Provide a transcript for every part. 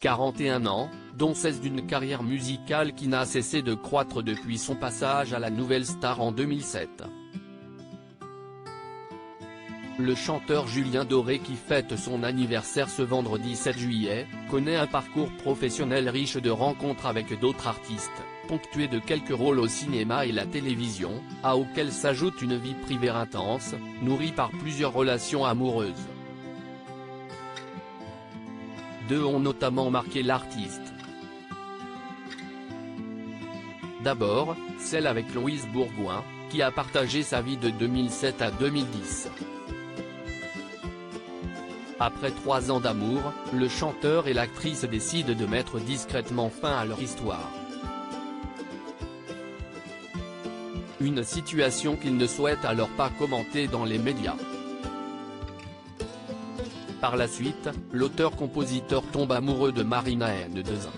41 ans, dont 16 d'une carrière musicale qui n'a cessé de croître depuis son passage à la Nouvelle Star en 2007. Le chanteur Julien Doré, qui fête son anniversaire ce vendredi 7 juillet, connaît un parcours professionnel riche de rencontres avec d'autres artistes, ponctué de quelques rôles au cinéma et la télévision, auxquels s'ajoute une vie privée intense, nourrie par plusieurs relations amoureuses. Deux ont notamment marqué l'artiste. D'abord, celle avec Louise Bourgoin, qui a partagé sa vie de 2007 à 2010. Après 3 ans d'amour, le chanteur et l'actrice décident de mettre discrètement fin à leur histoire. Une situation qu'ils ne souhaitent alors pas commenter dans les médias. Par la suite, l'auteur-compositeur tombe amoureux de Marina de 2 ans.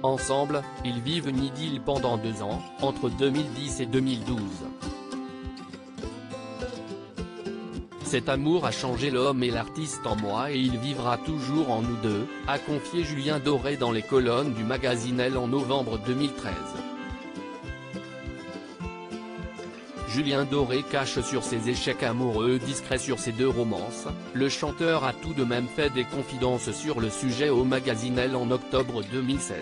Ensemble, ils vivent une idylle pendant 2 ans, entre 2010 et 2012. Cet amour a changé l'homme et l'artiste en moi et il vivra toujours en nous deux, a confié Julien Doré dans les colonnes du magazine Elle en novembre 2013. Julien Doré cache sur ses échecs amoureux discrets sur ses 2 romances, le chanteur a tout de même fait des confidences sur le sujet au magazine Elle en octobre 2016.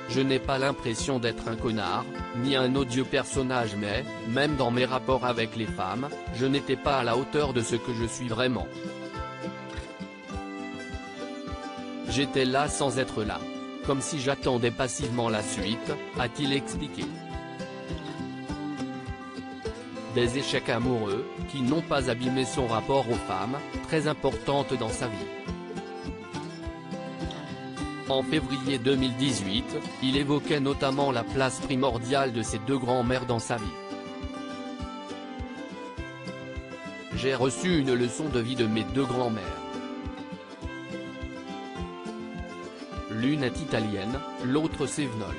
Je n'ai pas l'impression d'être un connard, ni un odieux personnage mais, même dans mes rapports avec les femmes, je n'étais pas à la hauteur de ce que je suis vraiment. J'étais là sans être là. Comme si j'attendais passivement la suite, a-t-il expliqué. Des échecs amoureux, qui n'ont pas abîmé son rapport aux femmes, très importantes dans sa vie. En février 2018, il évoquait notamment la place primordiale de ses 2 grands-mères dans sa vie. J'ai reçu une leçon de vie de mes 2 grands-mères. L'une est italienne, l'autre sévenole.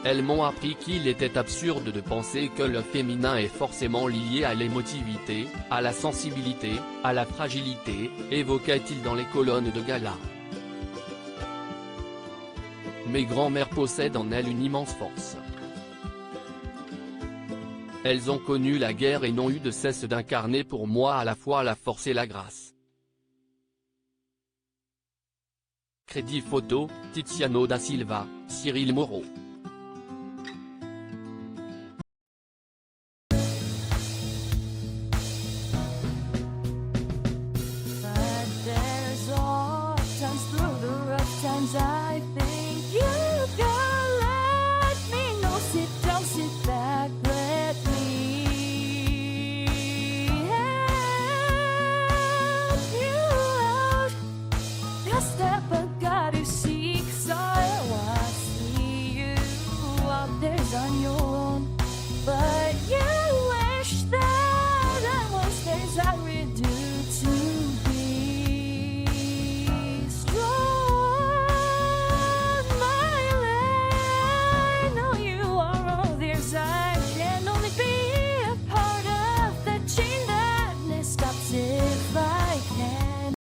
Elles m'ont appris qu'il était absurde de penser que le féminin est forcément lié à l'émotivité, à la sensibilité, à la fragilité, évoquait-il dans les colonnes de gala. Mes grands-mères possèdent en elles une immense force. Elles ont connu la guerre et n'ont eu de cesse d'incarner pour moi à la fois la force et la grâce. Crédit photo, Tiziano da Silva, Cyril Moreau.